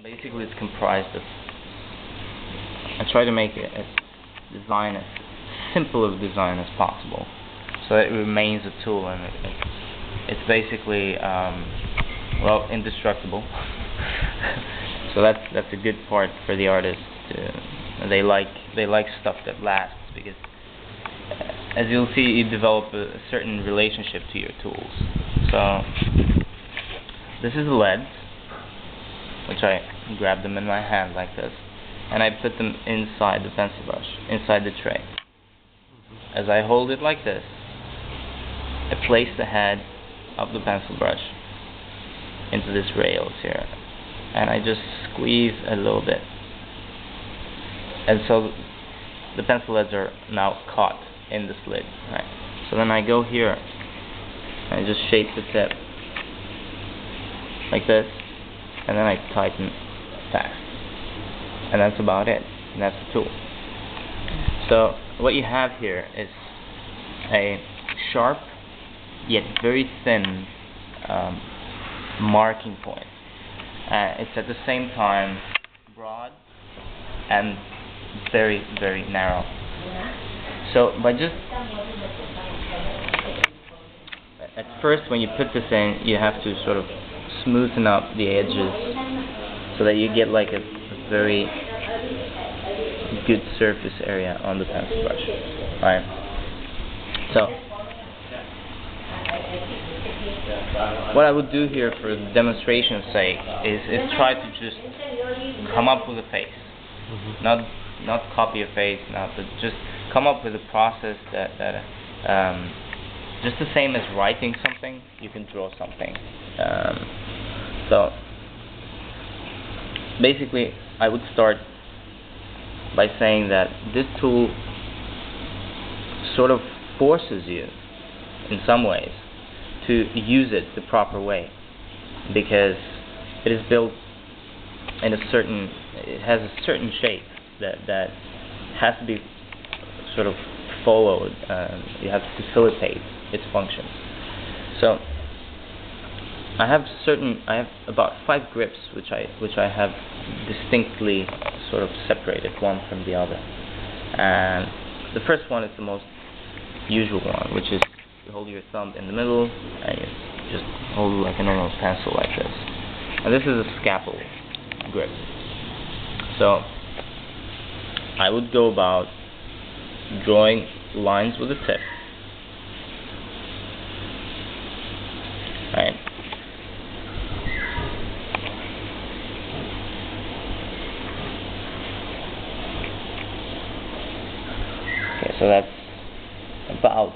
Basically, it's comprised of. I try to make it as design as simple of design as possible, so that it remains a tool, and it's basically well, indestructible. So that's a good part for the artist. They like stuff that lasts, because as you'll see, you develop a certain relationship to your tools. So this is a lead, which I grab them in my hand like this, and I put them inside the pencil brush, inside the tray. As I hold it like this, I place the head of the pencil brush into this rails here, and I just squeeze a little bit, and so the pencil leads are now caught in this lid, right? So then I go here, I just shape the tip like this, and then I tighten fast, and that's about it, and that's the tool. So what you have here is a sharp yet very thin marking point. It's at the same time broad and very, very narrow. So by just at first, when you put this in, you have to sort of smoothen out the edges so that you get like a very good surface area on the pencil brush. Right. So what I would do here for demonstration's sake is try to just come up with a face. Not copy a face, but just come up with a process that just the same as writing something, you can draw something. So basically, I would start by saying that this tool sort of forces you, in some ways, to use it the proper way, because it is built in it has a certain shape that has to be sort of followed. You have to facilitate its functions. So I have about 5 grips which I have distinctly sort of separated one from the other. And the first one is the most usual one, which is you hold your thumb in the middle and you just hold it like a normal pencil like this. And this is a scalpel grip. So I would go about drawing lines with the tip. Right. Okay, so that's about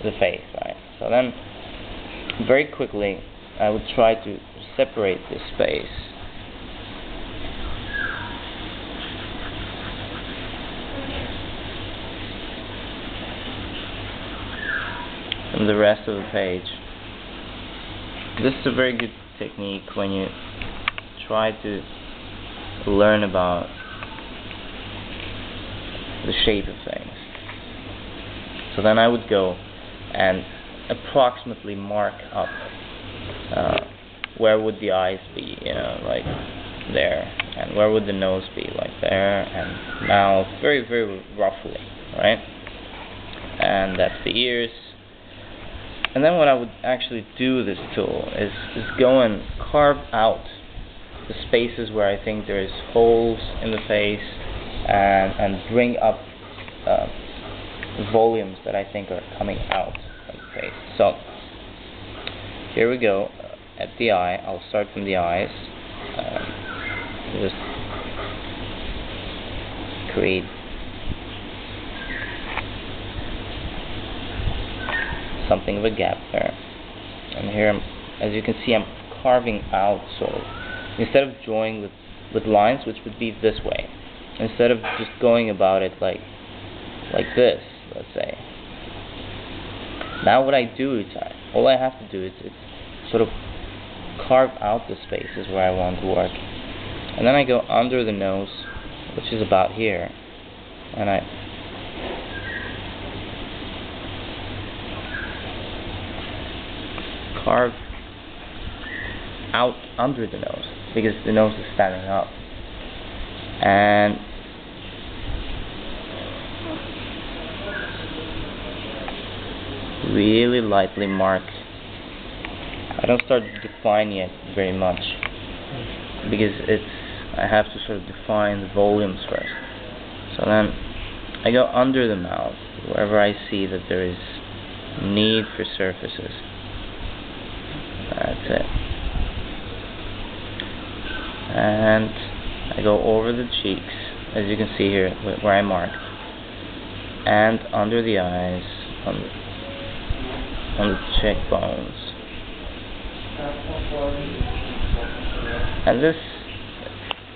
the face, right? So then, very quickly, I would try to separate this space from the rest of the page. This is a very good technique when you try to learn about the shape of things. So then I would go and approximately mark up where would the eyes be, like there, and where would the nose be, like there, and mouth, very, very roughly, right? And that's the ears. And then what I would actually do with this tool is go and carve out the spaces where I think there's holes in the face, and bring up volumes that I think are coming out of the face. So here we go. At the eye, I'll start from the eyes. Just create something of a gap there. And here, as you can see, I'm carving out sort of. Instead of drawing with lines, which would be this way, instead of just going about it like this, let's say. Now what I do is, all I have to do is sort of carve out the spaces where I want to work. And then I go under the nose, which is about here, and I carve out under the nose. because the nose is standing up. And really lightly mark. I don't start to define yet very much, because I have to sort of define the volumes first. So then I go under the mouth wherever I see that there is need for surfaces. That's it. And I go over the cheeks, as you can see here where I marked, and under the eyes, on the cheekbones. And this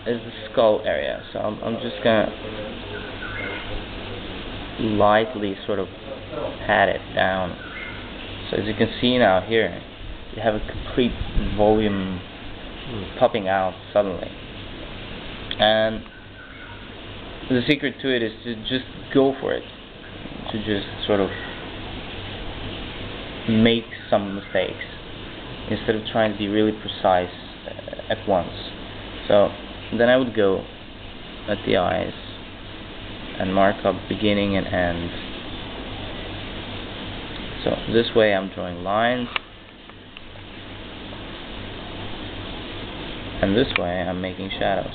is the skull area, so I'm just gonna lightly sort of pat it down. So as you can see now here, you have a complete volume popping out suddenly. And the secret to it is to just go for it, to just sort of make some mistakes instead of trying to be really precise at once. So then I would go at the eyes and mark up beginning and end. So this way I'm drawing lines, and this way I'm making shadows.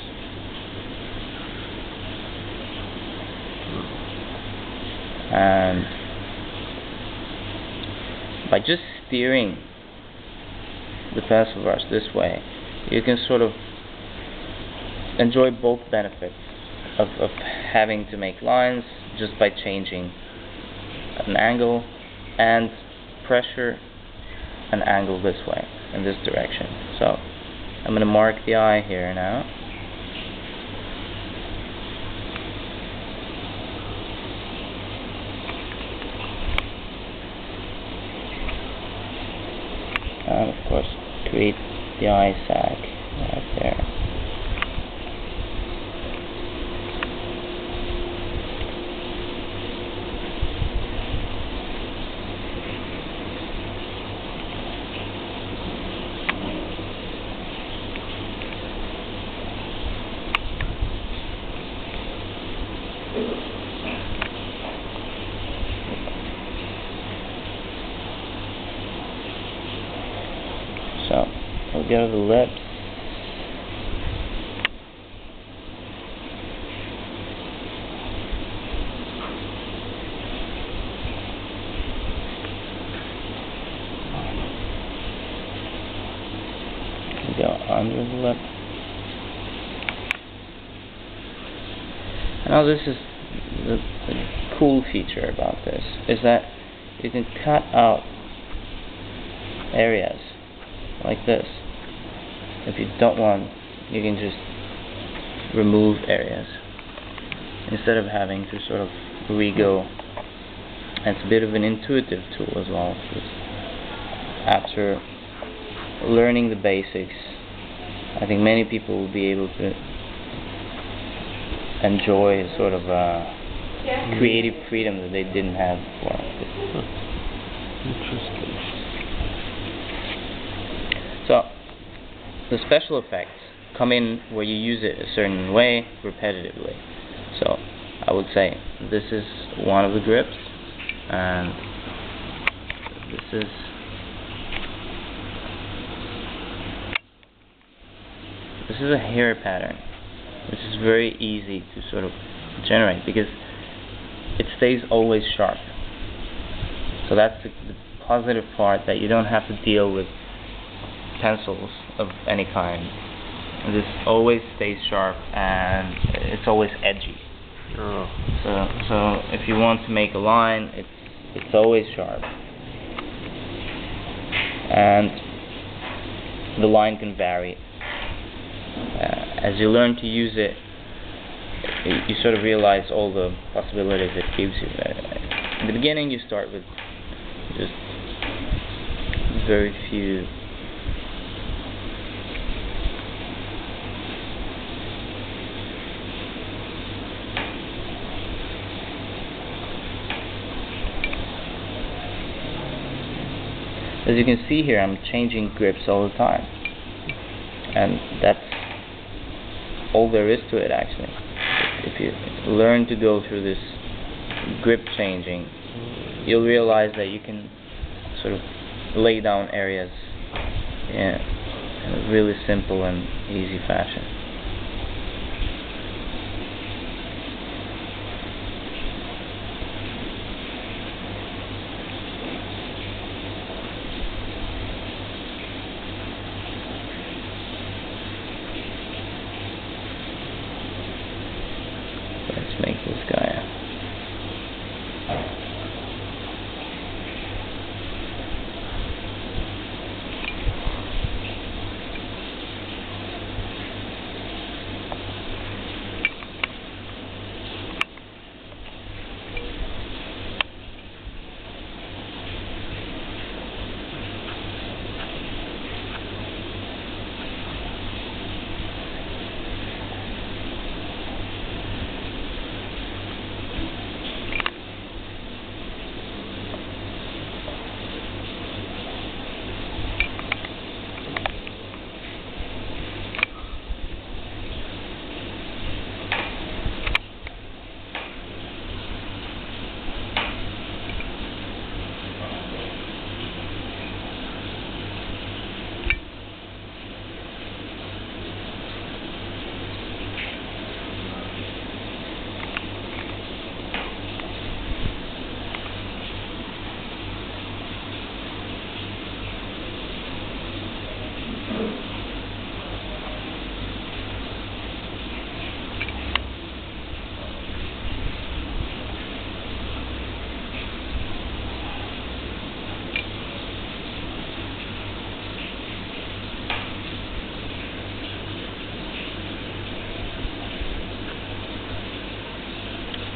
And by just steering the pencil brush this way, you can sort of enjoy both benefits of having to make lines just by changing an angle, and pressure an angle this way, in this direction. So I'm going to mark the eye here now. And of course create the eye sac right there. So we'll go to the lips. We'll go under the lip. Now this is the cool feature about this, is that you can cut out areas like this. If you don't want, you can just remove areas instead of having to sort of re-go. And it's a bit of an intuitive tool as well, because after learning the basics, I think many people will be able to enjoy a sort of creative freedom that they didn't have before. Interesting. So the special effects come in where you use it a certain way repetitively. So I would say this is one of the grips, and this is a hair pattern, which is very easy to sort of generate because it stays always sharp. So that's the positive part, that you don't have to deal with pencils of any kind. This always stays sharp and it's always edgy. Oh. So if you want to make a line, it's always sharp, and the line can vary. As you learn to use it, you sort of realize all the possibilities it gives you. In the beginning, you start with just very few. As you can see here, I'm changing grips all the time, and that's all there is to it, actually. If you learn to go through this grip changing, you'll realize that you can sort of lay down areas in a really simple and easy fashion. Let's make this guy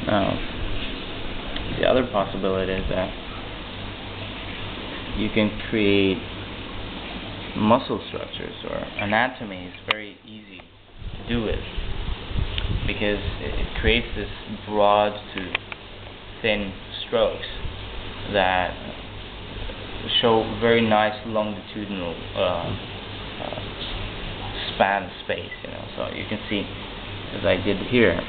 Now, the other possibility is that you can create muscle structures or anatomy. It's very easy to do it because it creates this broad to thin strokes that show very nice longitudinal span space, you know. So you can see, as I did here,